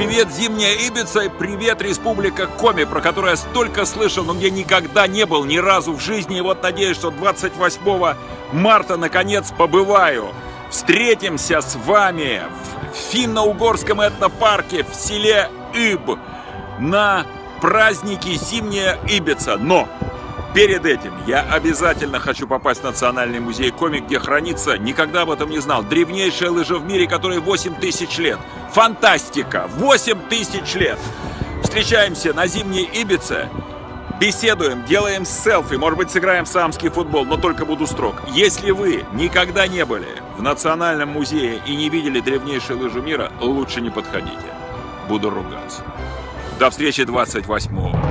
Привет, Зимняя Ибица, и привет, Республика Коми, про которую я столько слышал, но где никогда не был ни разу в жизни. И вот надеюсь, что 28 марта наконец побываю. Встретимся с вами в финно-угорском этнопарке в селе Иб на празднике Зимняя Ибица. Но перед этим я обязательно хочу попасть в Национальный музей Коми, где хранится, никогда об этом не знал, древнейшая лыжа в мире, которой 8000 лет. Фантастика! 8000 лет! Встречаемся на Зимней Ибице, беседуем, делаем селфи, может быть, сыграем в саамский футбол, но только буду строг. Если вы никогда не были в Национальном музее и не видели древнейшую лыжу мира, лучше не подходите. Буду ругаться. До встречи 28-го.